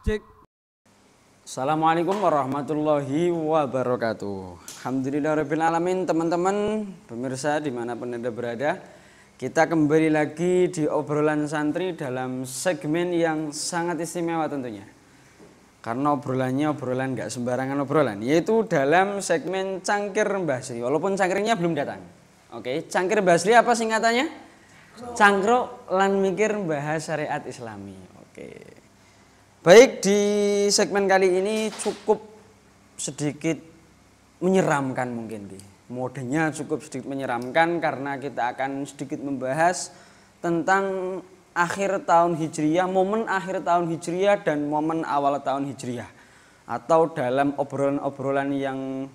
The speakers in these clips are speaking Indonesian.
Cek. Assalamualaikum warahmatullahi wabarakatuh. Alhamdulillahirabbil alamin, teman-teman pemirsa dimanapun Anda berada. Kita kembali lagi di obrolan santri dalam segmen yang sangat istimewa tentunya. Karena obrolannya obrolan gak sembarangan obrolan, yaitu dalam segmen Cangkir Mbah Sri. Walaupun cangkirnya belum datang. Oke, Cangkir Mbah Sri apa singkatannya? Cangkruk lan mikir bahas syariat Islami. Oke. Baik, di segmen kali ini cukup sedikit menyeramkan mungkin. Modenya cukup sedikit menyeramkan karena kita akan sedikit membahas tentang akhir tahun Hijriyah, momen akhir tahun Hijriyah dan momen awal tahun Hijriyah. Atau dalam obrolan-obrolan yang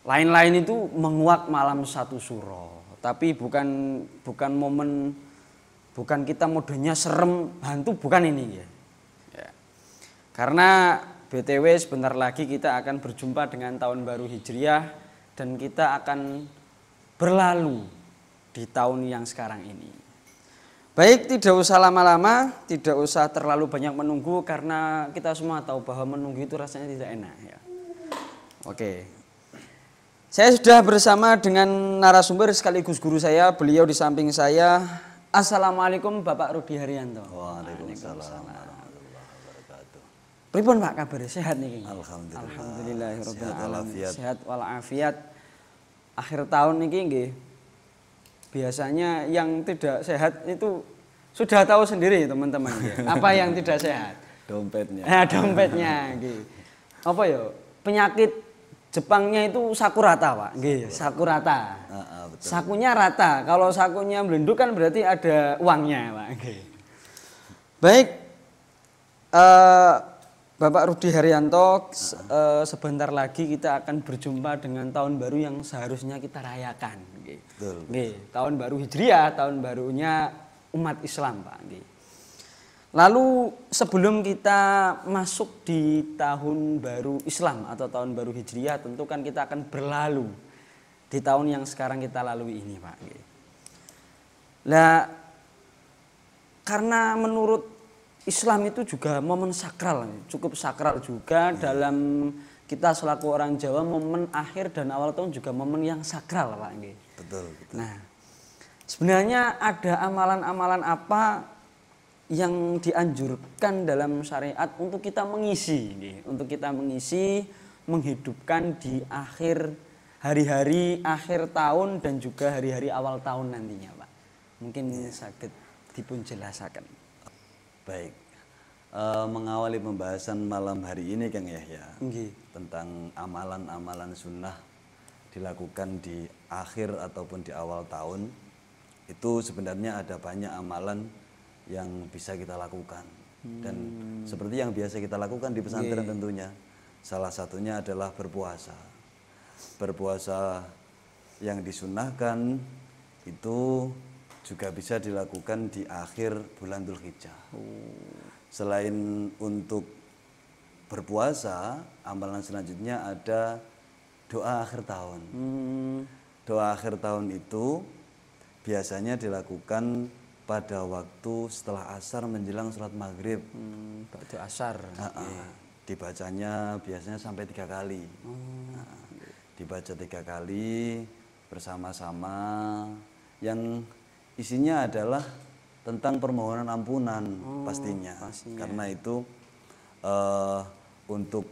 lain-lain itu menguak malam satu suro. Tapi bukan momen, bukan kita modenya serem, hantu, bukan ini ya. Karena BTW sebentar lagi kita akan berjumpa dengan tahun baru Hijriyah dan kita akan berlalu di tahun yang sekarang ini. Baik, tidak usah lama-lama, tidak usah terlalu banyak menunggu karena kita semua tahu bahwa menunggu itu rasanya tidak enak ya. Oke. Saya sudah bersama dengan narasumber sekaligus guru saya, beliau di samping saya. Assalamualaikum Bapak Rudi Haryanto. Waalaikumsalam. Pripun Pak kabar? Sehat nih? Alhamdulillah. Alhamdulillahirabbil alamin. Sehat walafiat. Akhir tahun niki nggih. Biasanya yang tidak sehat itu sudah tahu sendiri teman-teman. Apa yang tidak sehat? Dompetnya. Dompetnya nggih. Apa ya? Penyakit Jepangnya itu sakurata, Pak. Nggih, sakurata. Betul. Sakunya rata. Kalau sakunya melenduk kan berarti ada uangnya, Pak. Nggih. Baik. Bapak Rudi Haryanto, sebentar lagi kita akan berjumpa dengan tahun baru yang seharusnya kita rayakan. Betul. Tahun baru Hijriah, tahun barunya umat Islam, Pak. Lalu sebelum kita masuk di tahun baru Islam atau tahun baru Hijriah, tentu kan kita akan berlalu di tahun yang sekarang kita lalui ini, Pak. Nah, karena menurut Islam itu juga momen sakral, cukup sakral juga dalam kita selaku orang Jawa, momen akhir dan awal tahun juga momen yang sakral, Pak. Betul. Nah, sebenarnya ada amalan-amalan apa yang dianjurkan dalam syariat untuk kita mengisi, untuk kita mengisi, menghidupkan di akhir hari-hari akhir tahun dan juga hari-hari awal tahun nantinya, Pak. Mungkin sakit dipun jelasaken. Baik, mengawali pembahasan malam hari ini Kang Yahya tentang amalan-amalan sunnah dilakukan di akhir ataupun di awal tahun, itu sebenarnya ada banyak amalan yang bisa kita lakukan dan seperti yang biasa kita lakukan di pesantren tentunya. Salah satunya adalah berpuasa. Berpuasa yang disunnahkan itu juga bisa dilakukan di akhir bulan Dzulhijjah. Selain untuk berpuasa, amalan selanjutnya ada doa akhir tahun. Doa akhir tahun itu biasanya dilakukan pada waktu setelah asar menjelang sholat maghrib. Doa asar. Dibacanya biasanya sampai 3 kali. Dibaca 3 kali bersama-sama, yang isinya adalah tentang permohonan ampunan pastinya. Karena itu untuk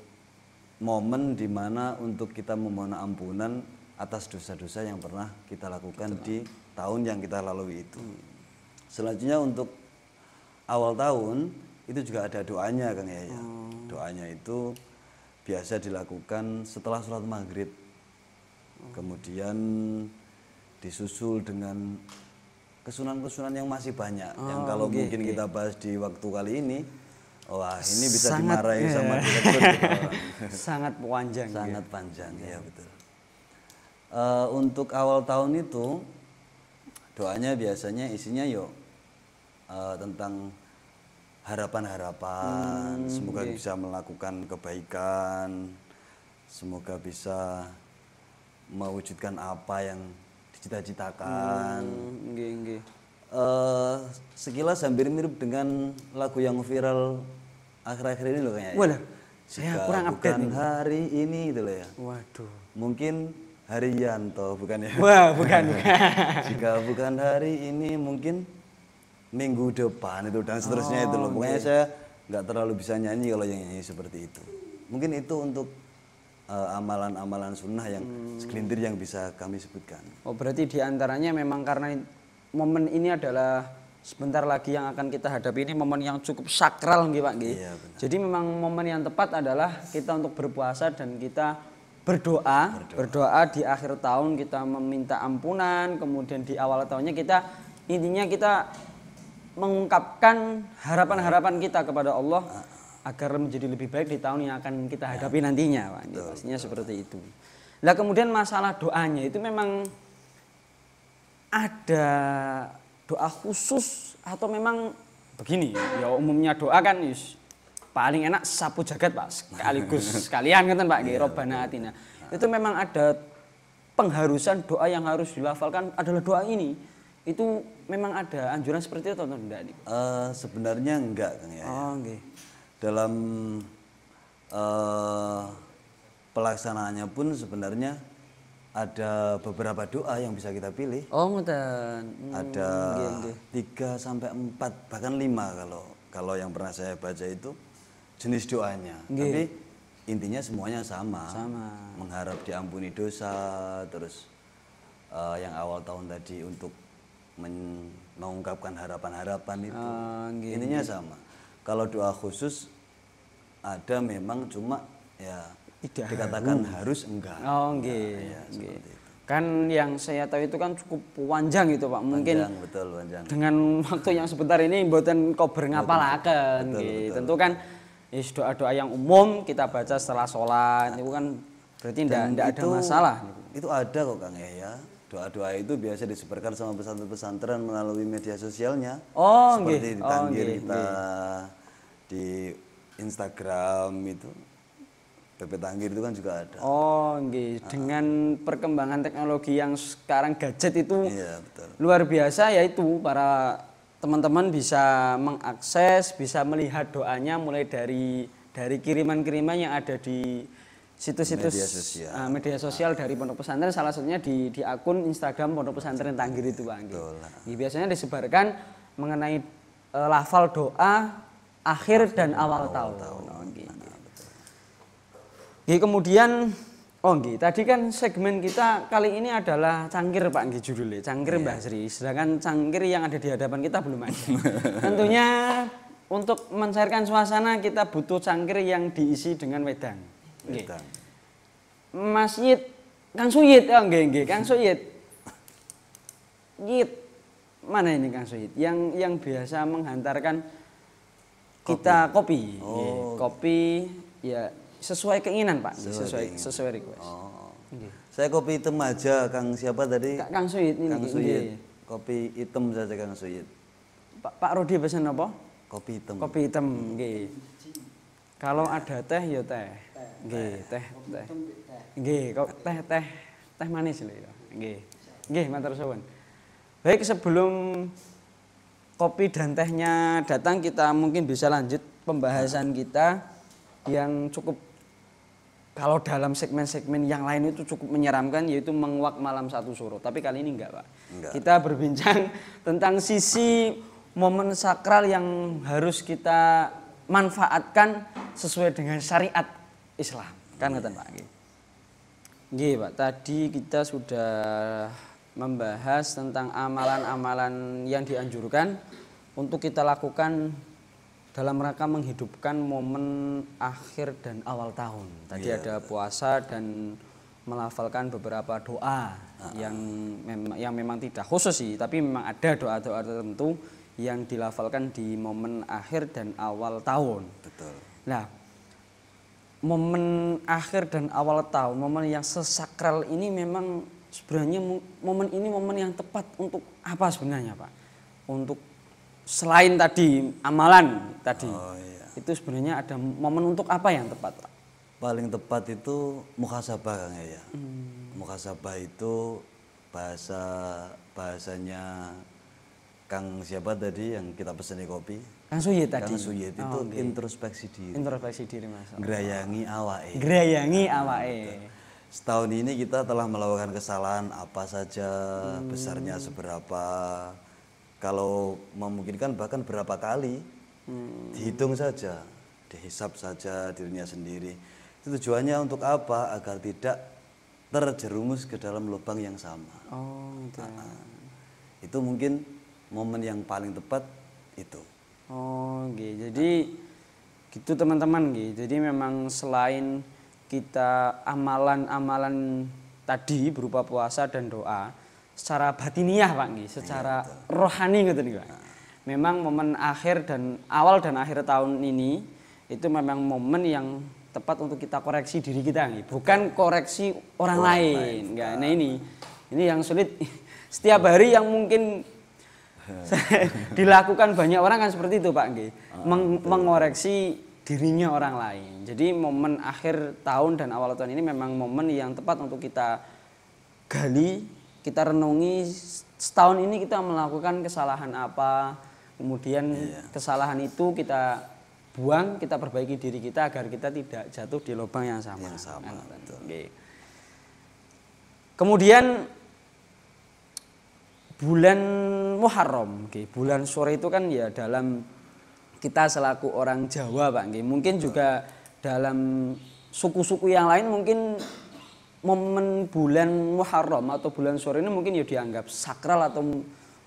momen dimana untuk kita memohon ampunan atas dosa-dosa yang pernah kita lakukan di tahun yang kita lalui itu. Selanjutnya untuk awal tahun itu juga ada doanya, Kang Yahya. Doanya itu biasa dilakukan setelah sholat maghrib. Kemudian disusul dengan kesunan-kesunan yang masih banyak, yang kalau mungkin kita bahas di waktu kali ini, wah ini bisa dimarahi sama direktur gitu. Sangat panjang. Sangat panjang, ya betul. Untuk awal tahun itu doanya biasanya isinya tentang harapan-harapan, semoga bisa melakukan kebaikan, semoga bisa mewujudkan apa yang dicita-citakan. Sekilas hampir mirip dengan lagu yang viral akhir-akhir ini loh kayaknya. Walah, saya kurang update bukan nih. hari ini gitu loh ya. Waduh. Mungkin hari Yanto bukan ya? Wah, bukan. Jika bukan hari ini mungkin minggu depan itu dan seterusnya itu loh. Pokoknya saya nggak terlalu bisa nyanyi kalau yang nyanyi seperti itu. Mungkin itu untuk amalan-amalan sunnah yang segelintir yang bisa kami sebutkan. Oh, berarti diantaranya memang karena momen ini adalah sebentar lagi yang akan kita hadapi, ini momen yang cukup sakral nggih Pak nggih. Iya, benar. Jadi memang momen yang tepat adalah kita untuk berpuasa dan kita berdoa di akhir tahun, kita meminta ampunan, kemudian di awal tahunnya kita intinya kita mengungkapkan harapan-harapan kita kepada Allah agar menjadi lebih baik di tahun yang akan kita hadapi nantinya Pak. Pastinya seperti itu. Nah, kemudian masalah doanya itu memang ada doa khusus atau memang begini ya, umumnya doa kan paling enak sapu jagat Pak, sekaligus sekalian kan Pak nggih, Robbana atina. Itu memang ada pengharusan doa yang harus dilafalkan adalah doa ini. Itu memang ada anjuran seperti itu atau enggak nih? Sebenarnya enggak Kang ya. Oh nggih. Dalam pelaksanaannya pun sebenarnya ada beberapa doa yang bisa kita pilih. Oh ngoten. Ada 3 sampai 4 bahkan 5 kalau yang pernah saya baca itu jenis doanya. Tapi intinya semuanya sama. Mengharap diampuni dosa, terus yang awal tahun tadi untuk mengungkapkan harapan-harapan itu. Intinya sama. Kalau doa khusus ada memang cuma ya dikatakan harus enggak. Oh nggih. Kan yang saya tahu itu kan cukup panjang itu Pak. Mungkin panjang, betul, panjang. Dengan waktu yang sebentar ini mboten kober ngapalaken nggih. Tentu kan doa-doa yang umum kita baca setelah sholat itu kan berarti enggak ada masalah. Itu ada kok Kang ya. Doa-doa itu biasa disebarkan sama pesantren-pesantren melalui media sosialnya. Oh seperti di Tanggir kita di Instagram itu. PP Tanggir itu kan juga ada. Oh nggih, dengan perkembangan teknologi yang sekarang gadget itu betul. Luar biasa, yaitu para teman-teman bisa mengakses, bisa melihat doanya mulai dari kiriman-kiriman yang ada di situs-situs media sosial dari Pondok Pesantren, salah satunya di akun Instagram Pondok Pesantren Tanggir itu Pak. Biasanya disebarkan mengenai lafal doa akhir dan awal tahun. Kemudian tadi kan segmen kita kali ini adalah cangkir Pak nggih judulnya, cangkir Mbah Sri. Sedangkan cangkir yang ada di hadapan kita belum ada. Tentunya untuk mencairkan suasana kita butuh cangkir yang diisi dengan wedang. Mas Yit, Kang Suyit, Kang Suyit. Yit. Mana ini Kang Suyit? Yang biasa menghantarkan kita kopi. Kopi ya sesuai keinginan Pak, sesuai request. Saya kopi hitam aja, Kang siapa tadi? Kang Suyit ini. Kang Suyit. Kopi hitam saja Kang Suyit. Pak Rodi pesan apa? Kopi hitam. Kopi hitam, nggih. Kalau ada teh ya teh. Nggih, teh. Nggih, kok teh manis lho ya. Nggih, matur suwun. Baik, sebelum kopi dan tehnya datang, kita mungkin bisa lanjut pembahasan kita yang cukup, kalau dalam segmen-segmen yang lain itu cukup menyeramkan, yaitu menguak malam satu suro. Tapi kali ini enggak Pak. Kita berbincang tentang sisi momen sakral yang harus kita manfaatkan sesuai dengan syariat Islam. Kan ngeten Pak. Nggih Pak, tadi kita sudah membahas tentang amalan-amalan yang dianjurkan untuk kita lakukan dalam rangka menghidupkan momen akhir dan awal tahun. Tadi ada puasa dan melafalkan beberapa doa yang memang tidak khusus sih, tapi memang ada doa-doa tertentu yang dilafalkan di momen akhir dan awal tahun. Betul. Nah, momen akhir dan awal tahun, momen yang sesakral ini memang sebenarnya momen yang tepat untuk apa sebenarnya Pak? Untuk selain tadi amalan tadi, itu sebenarnya ada momen untuk apa yang tepat Pak? Paling tepat itu muhasabah Kang ya. Muhasabah itu bahasanya Kang siapa tadi yang kita pesani kopi? Kang Suyit tadi. Kang Suyit itu introspeksi diri. Introspeksi diri Mas. Ngerayangi awake. Ngerayangi awake. Setahun ini kita telah melakukan kesalahan apa saja, besarnya seberapa. Kalau memungkinkan bahkan berapa kali, dihitung saja, dihisap saja dirinya sendiri. Itu tujuannya untuk apa? Agar tidak terjerumus ke dalam lubang yang sama. Oh, gitu. Itu mungkin momen yang paling tepat itu. Oh, gitu. Jadi gitu teman-teman gitu. Jadi memang selain kita amalan-amalan tadi berupa puasa dan doa secara batiniah Pak nggih, secara rohani gitu nih Pak. Memang momen akhir dan awal dan akhir tahun ini itu memang momen yang tepat untuk kita koreksi diri kita nih, bukan koreksi orang lain. Enggak. Nah ini yang sulit setiap hari yang mungkin dilakukan banyak orang kan seperti itu Pak nggih. Mengoreksi dirinya orang lain. Jadi momen akhir tahun dan awal tahun ini memang momen yang tepat untuk kita gali, kita renungi setahun ini kita melakukan kesalahan apa, kemudian kesalahan itu kita buang, kita perbaiki diri kita agar kita tidak jatuh di lubang yang sama. Okay. Kemudian bulan Muharram, bulan sore itu kan ya dalam kita selaku orang Jawa Pak, mungkin juga dalam suku-suku yang lain mungkin momen bulan Muharram atau bulan sore ini mungkin ya dianggap sakral atau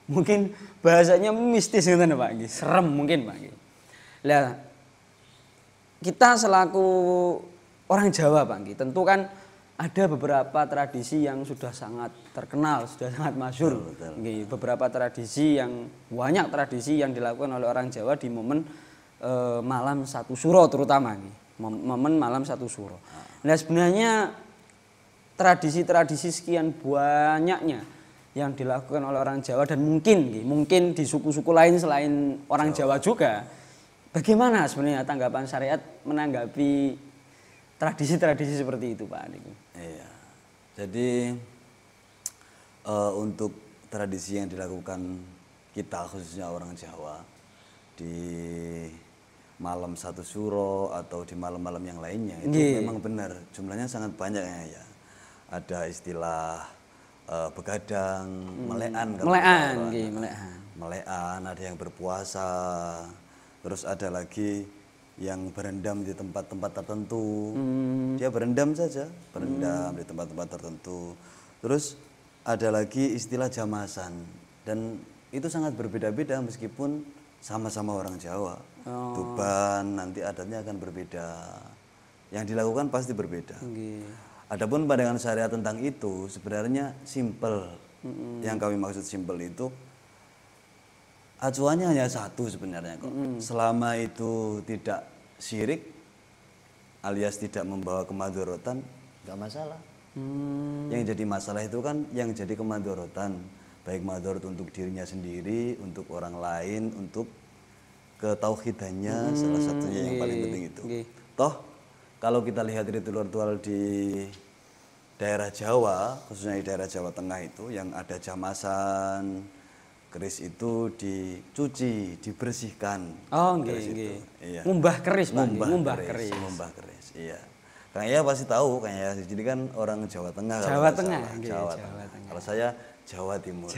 mungkin bahasanya mistis gitu Pak, serem mungkin Pak. Lah kita selaku orang Jawa Pak, tentu kan ada beberapa tradisi yang sudah sangat terkenal, sudah sangat masyhur. Beberapa tradisi yang banyak tradisi yang dilakukan oleh orang Jawa di momen malam satu suro terutama momen malam satu suro. Nah sebenarnya tradisi-tradisi sekian banyaknya yang dilakukan oleh orang Jawa dan mungkin di suku-suku lain selain orang Jawa juga. Bagaimana sebenarnya tanggapan syariat menanggapi tradisi-tradisi seperti itu Pak Adik? Iya. Jadi untuk tradisi yang dilakukan kita khususnya orang Jawa di malam satu suro atau di malam-malam yang lainnya itu memang benar jumlahnya sangat banyak ya. Ada istilah begadang, melean, melean, ada yang berpuasa, terus ada lagi yang berendam di tempat-tempat tertentu. Dia berendam saja, berendam di tempat-tempat tertentu. Terus ada lagi istilah jamasan dan itu sangat berbeda-beda meskipun sama-sama orang Jawa. Tuban nanti adatnya akan berbeda. Yang dilakukan pasti berbeda. Adapun pandangan syariat tentang itu sebenarnya simple. Yang kami maksud simple itu acuannya hanya satu sebenarnya kok. Selama itu tidak syirik alias tidak membawa kemadharatan, nggak masalah. Yang jadi masalah itu kan yang jadi kemadharatan, baik madharat untuk dirinya sendiri, untuk orang lain, untuk ketauhidannya, salah satunya yang paling penting itu. Toh kalau kita lihat ritual-ritual di daerah Jawa, khususnya di daerah Jawa Tengah itu yang ada jamasan, keris itu dicuci, dibersihkan. Oh, nggih. Iya. Ngumbah keris, Pak. Ngumbah keris. Iya. Kang Iya pasti tahu, Kang Iya jadi kan orang Jawa Tengah. Jawa Tengah. Jawa Tengah. Kalau saya Jawa Timur.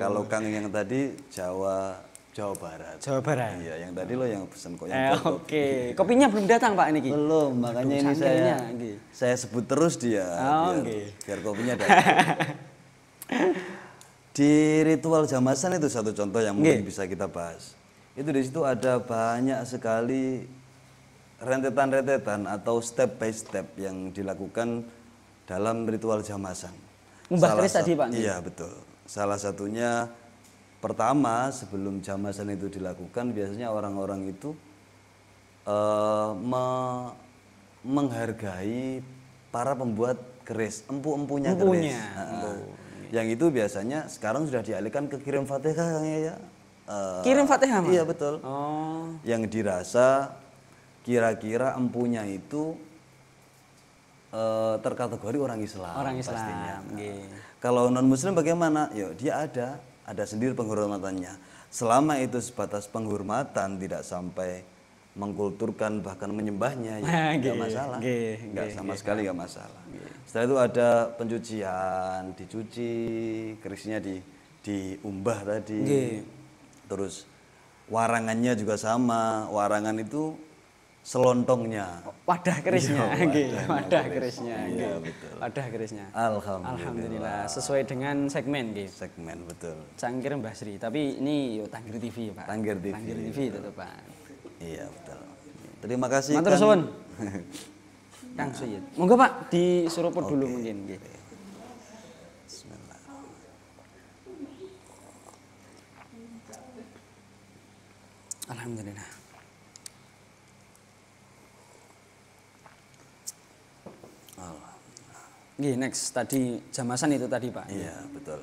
Kalau Kang yang tadi Jawa Barat. Jawa Barat. Iya, yang tadi lo yang pesen kok Oke. Kopinya belum datang, Pak ini. Belum, makanya ini saya sebut terus dia. Biar kopinya datang. Di ritual jamasan itu satu contoh yang mungkin bisa kita bahas. Itu di situ ada banyak sekali rentetan-rentetan atau step by step yang dilakukan dalam ritual jamasan. Mbah keris tadi Pak. Iya betul. Salah satunya pertama sebelum jamasan itu dilakukan biasanya orang-orang itu menghargai para pembuat keris, empu-empunya keris. Yang itu biasanya sekarang sudah dialihkan ke kirim Fatihah ya. Kirim Fatihah Mas? Iya betul. Yang dirasa kira-kira empunya itu terkategori orang Islam. Orang Islam. Pastinya. Kalau non Muslim bagaimana? Ya dia ada sendiri penghormatannya. selama itu sebatas penghormatan, tidak sampai mengkulturkan bahkan menyembahnya, ya nggak masalah, nggak sama sekali nggak masalah. Setelah itu ada pencucian, dicuci, kerisnya diumbah tadi, terus warangannya juga sama, warangan itu selontongnya, wadah kerisnya, wadah kerisnya, betul. Wadah kerisnya. Alhamdulillah. Sesuai dengan segmen, segmen betul. Cangkir Mbah Sri, tapi ini Tangkir TV Pak. Tangkir TV. Tangkir TV tetap Pak. Iya betul. Terima kasih. Matur suwun. Kang Suyit. Monggo Pak diseruput dulu mungkin. Bismillah. Alhamdulillah. Next tadi jamasan itu tadi Pak. Iya betul.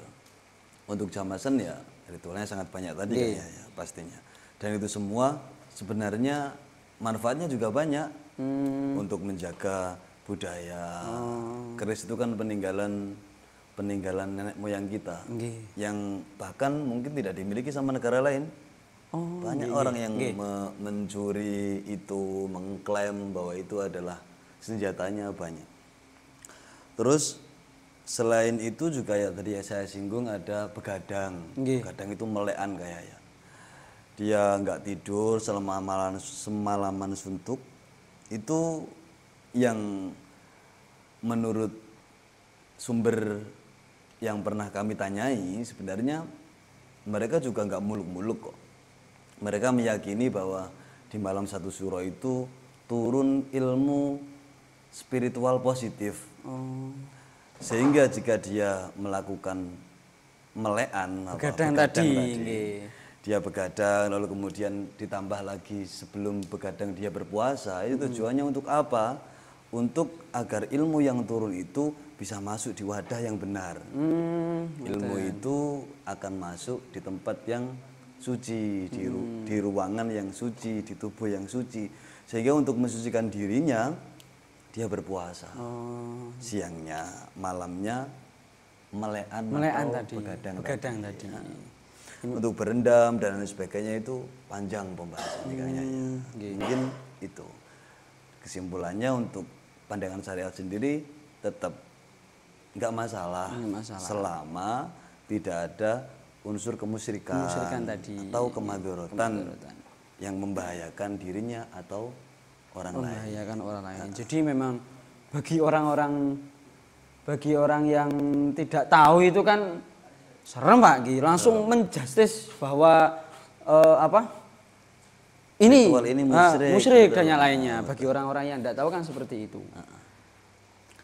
Untuk jamasan ya ritualnya sangat banyak tadi ya pastinya. Dan itu semua sebenarnya manfaatnya juga banyak untuk menjaga budaya. Keris itu kan peninggalan nenek moyang kita yang bahkan mungkin tidak dimiliki sama negara lain. Banyak orang yang mencuri itu, mengklaim bahwa itu adalah senjatanya banyak. Terus selain itu juga ya tadi saya singgung ada begadang. Begadang itu melekan kayak ya. Dia nggak tidur semalaman suntuk. Itu yang menurut sumber yang pernah kami tanyai sebenarnya mereka juga nggak muluk-muluk kok. Mereka meyakini bahwa di malam 1 Syuro itu turun ilmu spiritual positif. Sehingga jika dia melakukan melekan begadang tadi, dia begadang lalu kemudian ditambah lagi sebelum begadang dia berpuasa, itu tujuannya untuk apa? Untuk agar ilmu yang turun itu bisa masuk di wadah yang benar. Ilmu itu akan masuk di tempat yang suci, di ruangan yang suci, di tubuh yang suci, sehingga untuk mensucikan dirinya dia berpuasa. Siangnya, malamnya melekan tadi, begadang tadi. Untuk berendam dan lain sebagainya itu panjang pembahasannya kayaknya. Mungkin itu. Kesimpulannya untuk pandangan syariat sendiri tetap nggak masalah, selama tidak ada unsur kemusyrikan tadi, atau kemadharatan yang membahayakan dirinya atau orang lain. Jadi memang bagi orang yang tidak tahu itu kan serem Pak Gi, langsung menjustis bahwa ini musyrik dan yang lainnya. Bagi orang-orang yang tidak tahu kan seperti itu.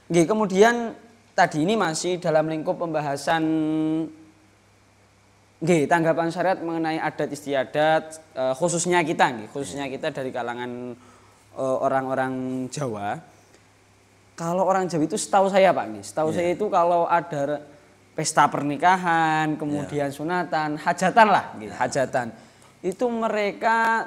Kemudian tadi ini masih dalam lingkup pembahasan tanggapan syariat mengenai adat istiadat, khususnya kita dari kalangan orang-orang Jawa. Kalau orang Jawa itu setahu saya Pak, saya itu kalau ada pesta pernikahan, kemudian sunatan, hajatan lah, hajatan, itu mereka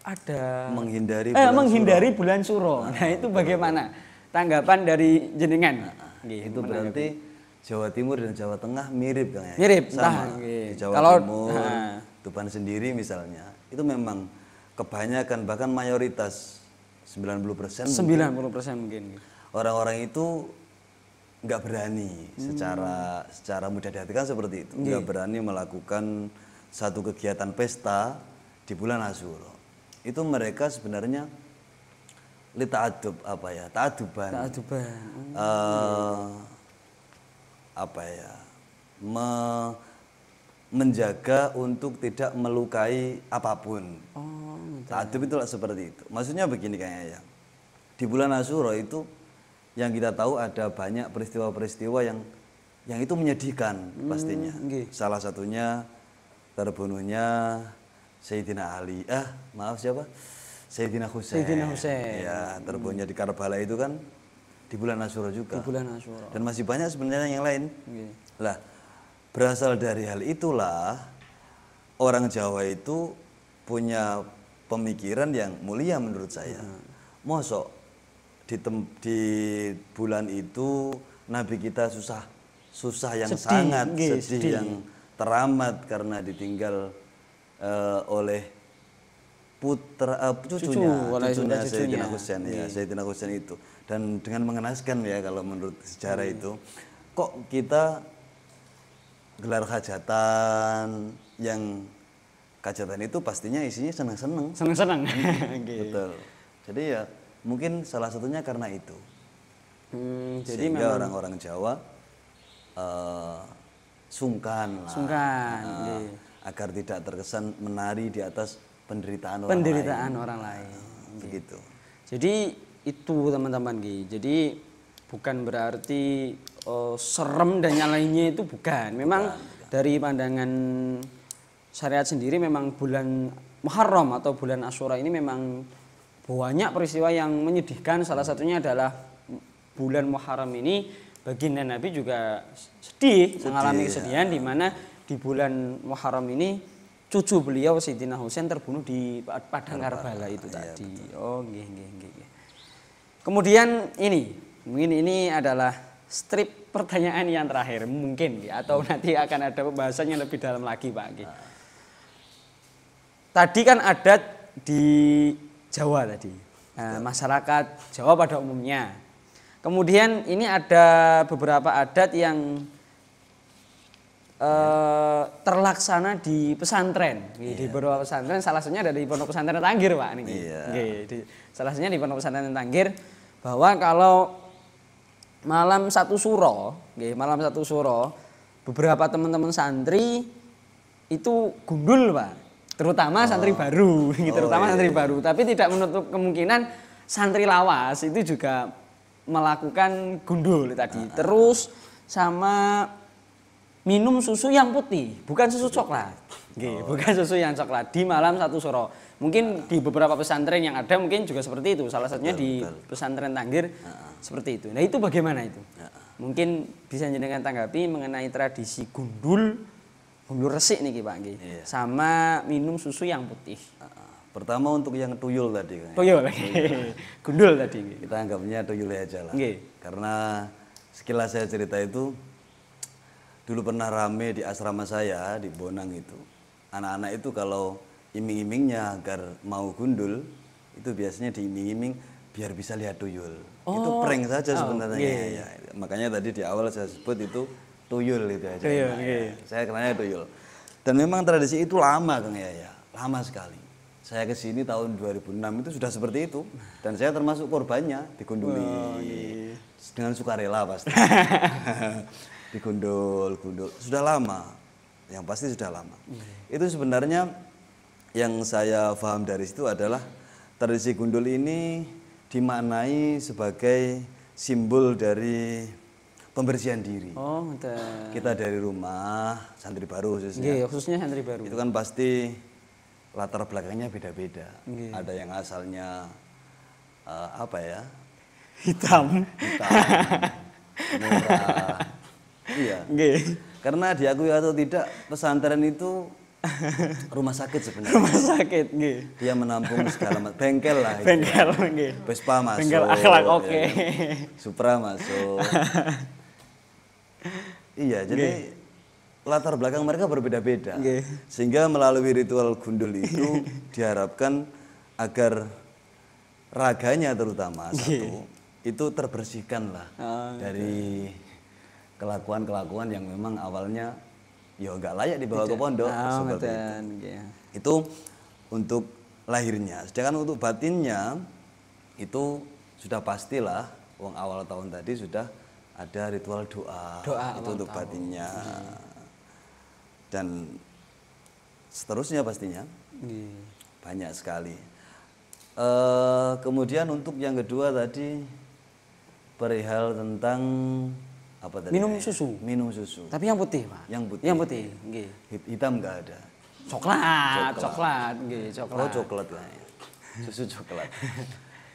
ada menghindari bulan Suro. Nah itu bagaimana tanggapan dari jenengan? Itu berarti Jawa Timur dan Jawa Tengah mirip kan ya? Mirip, sama. Di Jawa Timur, Tuban sendiri misalnya, itu memang kebanyakan bahkan mayoritas 90% mungkin. Orang-orang itu nggak berani secara mudah diartikan seperti itu. Nggak berani melakukan satu kegiatan pesta di bulan Asyura. Itu mereka sebenarnya ta'aduban. Menjaga untuk tidak melukai apapun. Ta'adub itu seperti itu. Maksudnya begini kayaknya ya. Di bulan Asyura itu yang kita tahu ada banyak peristiwa-peristiwa yang itu menyedihkan pastinya. Salah satunya terbunuhnya Sayyidina Ali. Sayyidina Husain. Ya, terbunuhnya di Karbala itu kan di bulan Asyura juga. Dan masih banyak sebenarnya yang lain. Lah, berasal dari hal itulah orang Jawa itu punya pemikiran yang mulia menurut saya. Mosok di bulan itu Nabi kita susah yang sangat sedih yang teramat karena ditinggal oleh cucunya Sayyidina Husain ya, Sayyidina Husain itu. Dan dengan mengenaskan ya kalau menurut sejarah itu, kok kita gelar hajatan yang hajatan itu pastinya isinya senang-senang. Senang-senang. Betul. Jadi ya mungkin salah satunya karena itu. Jadi sehingga orang-orang Jawa sungkan lah, agar tidak terkesan menari di atas penderitaan orang lain. Begitu. Jadi itu teman-teman jadi bukan berarti serem dan yang lainnya itu bukan. Memang dari pandangan syariat sendiri memang bulan Muharram atau bulan Asyura ini memang banyak peristiwa yang menyedihkan. Salah satunya adalah bulan Muharram ini baginda Nabi juga sedih mengalami kesedihan di mana di bulan Muharram ini cucu beliau Sayyidina Husain terbunuh di padang Karbala itu tadi. Oh, nggih. Kemudian mungkin ini adalah strip pertanyaan yang terakhir mungkin atau nanti akan ada pembahasannya lebih dalam lagi Pak. Tadi kan adat di Jawa tadi, masyarakat Jawa pada umumnya. Kemudian ini ada beberapa adat yang terlaksana di pesantren, di beberapa pesantren. Salah satunya ada di Pondok Pesantren Tanggir Pak. Salah satunya di Pondok Pesantren Tanggir, bahwa kalau malam satu suro, beberapa teman-teman santri itu gundul Pak, terutama santri baru, santri baru. Tapi tidak menutup kemungkinan santri lawas itu juga melakukan gundul tadi. Terus sama minum susu yang putih, bukan susu coklat. Bukan susu yang coklat di malam satu suro. Mungkin di beberapa pesantren yang ada mungkin juga seperti itu. Salah satunya di pesantren Tanggir seperti itu. Nah itu bagaimana itu? Mungkin bisa jenengan tanggapi mengenai tradisi gundul resik nih Pak, sama minum susu yang putih. Pertama untuk yang tuyul tadi. Tuyul, gundul tadi. Kita anggapnya tuyul aja lah. Karena sekilas saya cerita itu, dulu pernah rame di asrama saya di Bonang itu. Anak-anak itu kalau iming-imingnya agar mau gundul, itu biasanya diiming-iming biar bisa lihat tuyul. Itu prank saja sebenarnya. Makanya tadi di awal saya sebut itu tuyul itu aja. Saya kenalnya tuyul. Dan memang tradisi itu lama Kang Yaya, lama sekali. Saya ke sini tahun 2006 itu sudah seperti itu, dan saya termasuk korbannya digunduli dengan sukarela pasti. Digundul sudah lama, yang pasti sudah lama. Itu sebenarnya yang saya paham dari situ adalah tradisi gundul ini dimaknai sebagai simbol dari pembersihan diri. Kita dari rumah, santri baru khususnya. Khususnya santri baru. Itu kan pasti latar belakangnya beda-beda. Ada yang asalnya hitam, merah. Iya. Karena diakui atau tidak, pesantren itu rumah sakit sebenarnya. Rumah sakit, Dia menampung segala macam bengkel lah. Bengkel, Vespa masuk. Bengkel akhlak, oke. Supra masuk. Iya, jadi latar belakang mereka berbeda-beda. Sehingga melalui ritual gundul itu diharapkan agar raganya terutama itu terbersihkan lah dari kelakuan-kelakuan yang memang awalnya nggak layak dibawa ke pondok seperti itu. Itu untuk lahirnya. Sedangkan untuk batinnya itu sudah pastilah, wong awal tahun tadi sudah ada ritual doa itu untuk batinnya. Dan seterusnya pastinya banyak sekali. Kemudian untuk yang kedua tadi perihal tentang apa tadi? Minum susu. Tapi yang putih Pak. Yang putih. Hitam nggak ada. Coklat. Coklat. Oh coklat lah. Susu coklat.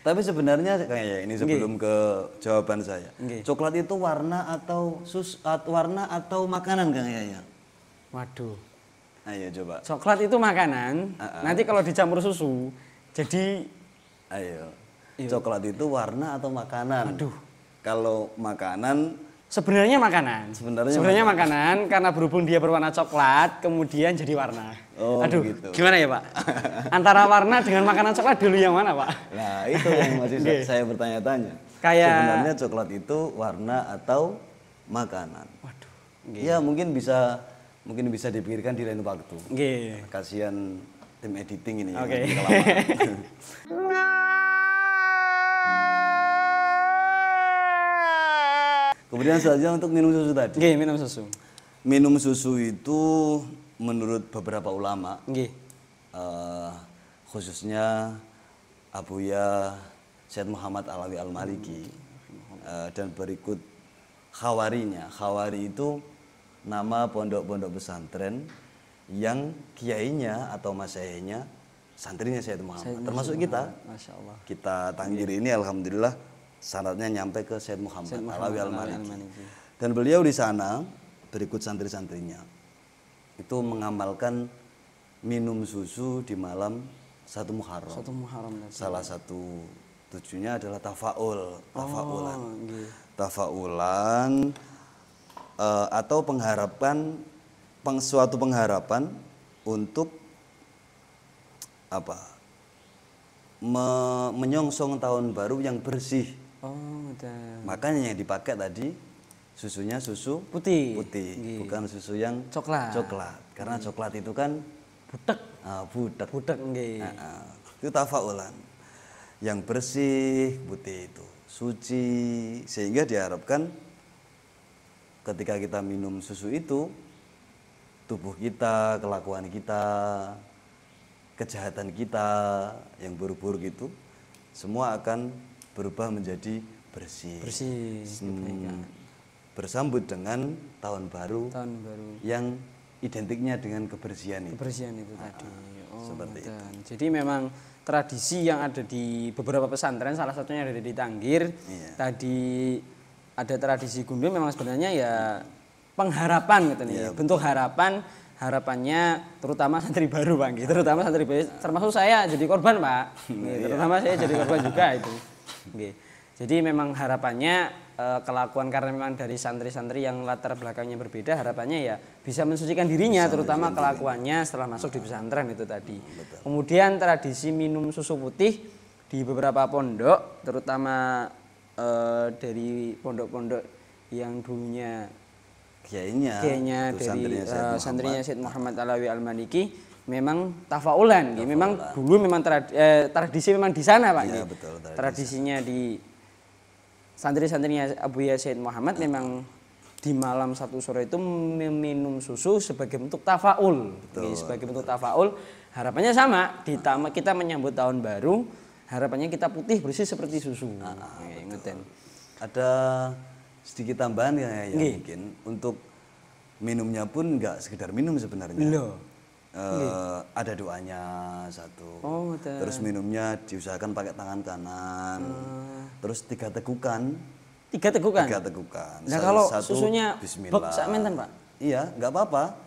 Tapi sebenarnya kayak ini sebelum ke jawaban saya. Coklat itu warna atau makanan Kang Yaya? Waduh. Ayo coba. Coklat itu makanan. Nanti kalau dicampur susu jadi coklat itu warna atau makanan? Aduh. Kalau makanan Sebenarnya makanan. Sebenarnya makanan karena berhubung dia berwarna coklat kemudian jadi warna. Oh, aduh, gitu. Gimana ya Pak? Antara warna dengan makanan coklat dulu yang mana Pak? Nah itu yang masih saya bertanya-tanya. Kayak sebenarnya coklat itu warna atau makanan? Waduh. Ya mungkin bisa dipikirkan di lain waktu. Kasihan tim editing ini. Oke. Kemudian selanjutnya untuk minum susu tadi. Minum susu. Minum susu itu menurut beberapa ulama, khususnya Abuya Syed Muhammad Alawi Al-Maliki, dan berikut khawarinya. Khawari itu nama pondok-pondok pesantren yang kiainya atau masyaykhnya santrinya Syed Muhammad. Termasuk kita. Masya Allah. Kita Tanggir ini alhamdulillah syaratnya nyampe ke Syed Muhammad Alawi Al-Maliki. Dan beliau di sana berikut santri-santrinya itu mengamalkan minum susu di malam 1 Muharram. Salah satu tujuannya adalah tafaulan atau suatu pengharapan untuk apa? Menyongsong tahun baru yang bersih. Makanya yang dipakai tadi susunya susu putih. Bukan susu yang coklat. Karena coklat itu kan butek. Itu tafaulan. Yang bersih, putih itu suci, sehingga diharapkan ketika kita minum susu itu tubuh kita, kelakuan kita, kejahatan kita yang buruk-buruk itu semua akan berubah menjadi bersih. Bersambut dengan tahun baru yang identiknya dengan kebersihan itu tadi. Seperti itu. Jadi memang tradisi yang ada di beberapa pesantren, salah satunya ada di Tanggir. Tadi ada tradisi gundu, memang sebenarnya ya pengharapan gitu nih. Bentuk harapannya terutama santri baru Pak, terutama santri baru, termasuk saya jadi korban Pak. Terutama saya jadi korban juga itu. Jadi memang harapannya kelakuan, karena memang dari santri-santri yang latar belakangnya berbeda, harapannya ya bisa mensucikan dirinya, terutama kelakuannya setelah masuk di pesantren itu tadi. Kemudian tradisi minum susu putih di beberapa pondok, terutama dari pondok-pondok yang dulunya kiainya dari santrinya Syed Muhammad Alawi Al-Maliki, memang tafaulan. Memang dulu memang tradisi memang di sana Pak. Tradisinya di santri-santrinya Abuya Syed Muhammad memang di malam 1 sore itu meminum susu sebagai bentuk tafaul. Sebagai bentuk tafaul, harapannya sama, kita menyambut tahun baru, harapannya kita putih bersih seperti susu. Ada sedikit tambahan ya mungkin untuk minumnya pun nggak sekedar minum sebenarnya. Ada doanya satu. Terus minumnya diusahakan pakai tangan kanan. Terus 3 tegukan. 3 tegukan. Nah kalau susunya bismillah. Sakmenten Pak? Iya, nggak apa-apa.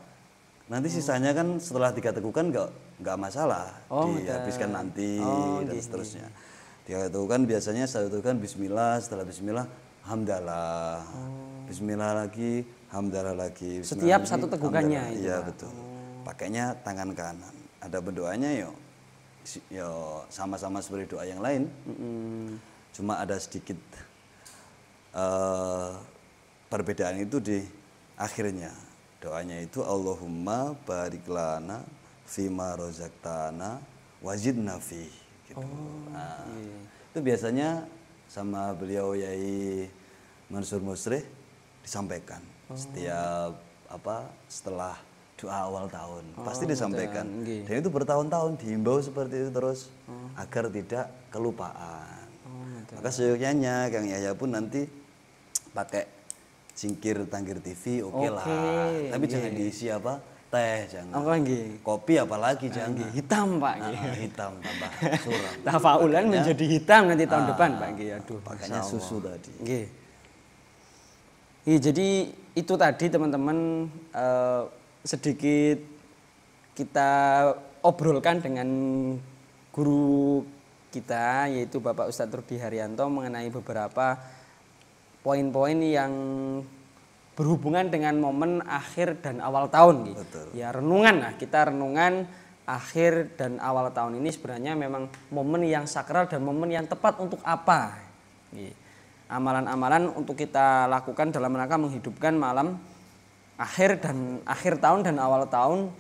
Nanti sisanya kan setelah 3 tegukan nggak masalah. Dihabiskan nanti dan seterusnya. 3 tegukan biasanya 1 tegukan bismillah, setelah bismillah hamdalah. Bismillah lagi, hamdalah lagi. Setiap 1 tegukannya itu. Iya betul. Pakainya tangan kanan. Ada berdoanya yo sama-sama seperti doa yang lain. Cuma ada sedikit perbedaan itu di akhirnya. Doanya itu Allahumma barik lana fima rozaqtana wazidna fi gitu. Itu biasanya sama beliau Yai Mansur Musrih disampaikan setiap setelah doa awal tahun pasti disampaikan. Dan itu bertahun-tahun dihimbau seperti itu terus agar tidak kelupaan. Maka seyogyanya Kang Yahya pun nanti pakai cingkir Tanggir TV lah. Tapi jangan diisi teh, jangan. Kopi apalagi jangan. Hitam Pak. Hitam tambah suram. Tafaulan menjadi hitam nanti tahun depan Pak. Aduh, pakainya susu tadi. Jadi itu tadi teman-teman sedikit kita obrolkan dengan guru kita, yaitu Bapak Ustadz Rudi Haryanto, mengenai beberapa poin-poin yang berhubungan dengan momen akhir dan awal tahun gitu. Betul. Ya renungan lah, kita renungan akhir dan awal tahun ini sebenarnya memang momen yang sakral dan momen yang tepat untuk apa. Amalan-amalan untuk kita lakukan dalam rangka menghidupkan malam akhir tahun dan awal tahun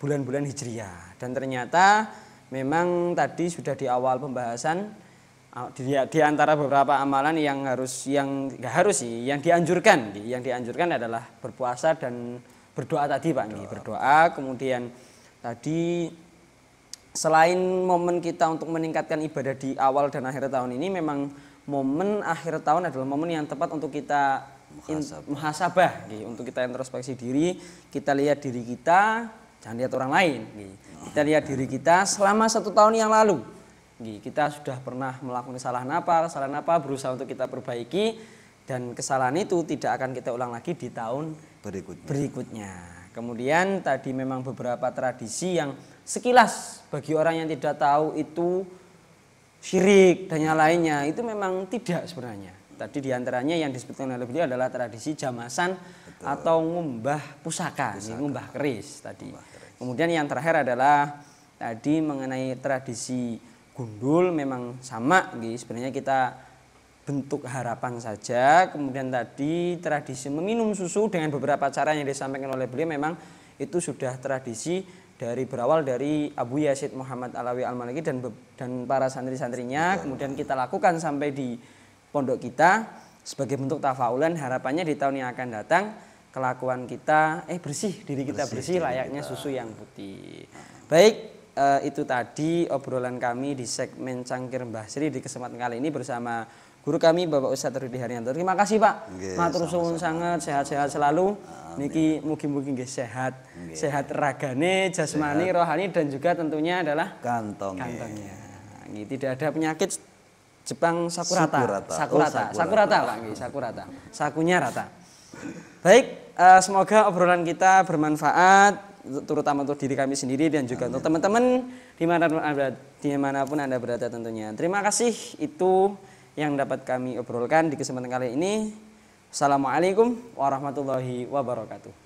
bulan-bulan Hijriah. Dan ternyata memang tadi sudah di awal pembahasan di antara beberapa amalan yang dianjurkan adalah berpuasa dan berdoa tadi Pak. Berdoa, kemudian tadi selain momen kita untuk meningkatkan ibadah di awal dan akhir tahun ini, memang momen akhir tahun adalah momen yang tepat untuk kita muhasabah, untuk kita introspeksi diri, kita lihat diri kita, jangan lihat orang lain. Kita lihat diri kita selama 1 tahun yang lalu. Kita sudah pernah melakukan kesalahan apa, berusaha untuk kita perbaiki, dan kesalahan itu tidak akan kita ulang lagi di tahun berikutnya. Kemudian tadi memang beberapa tradisi yang sekilas bagi orang yang tidak tahu itu syirik dan yang lainnya, itu memang tidak sebenarnya. Tadi diantaranya yang disebutkan oleh beliau adalah tradisi jamasan atau ngumbah pusaka. Ngumbah keris tadi. Kemudian yang terakhir adalah tadi mengenai tradisi gundul, memang sama sebenarnya kita bentuk harapan saja. Kemudian tadi tradisi meminum susu dengan beberapa cara yang disampaikan oleh beliau, memang itu sudah tradisi berawal dari Abu Yazid Muhammad Alawi Al-Maliki dan para santri-santrinya. Kemudian kita lakukan sampai di pondok kita sebagai bentuk tafaulan, harapannya di tahun yang akan datang kelakuan kita diri kita bersih layaknya susu yang putih. Baik, itu tadi obrolan kami di segmen Cangkir Mbah Sri di kesempatan kali ini bersama guru kami Bapak Ustadz Rudi Haryanto. Terima kasih Pak. Matur suwun sangat, sehat-sehat selalu. Niki mugi-mugi nggih sehat ragane, jasmani, rohani, dan juga tentunya adalah kantongnya. Tidak ada penyakit Jepang sakurata Pak nggih, sakurata. Sakunya rata. Baik, semoga obrolan kita bermanfaat, terutama untuk diri kami sendiri dan juga untuk teman-teman dimanapun Anda berada tentunya. Terima kasih, itu yang dapat kami obrolkan di kesempatan kali ini. Assalamualaikum warahmatullahi wabarakatuh.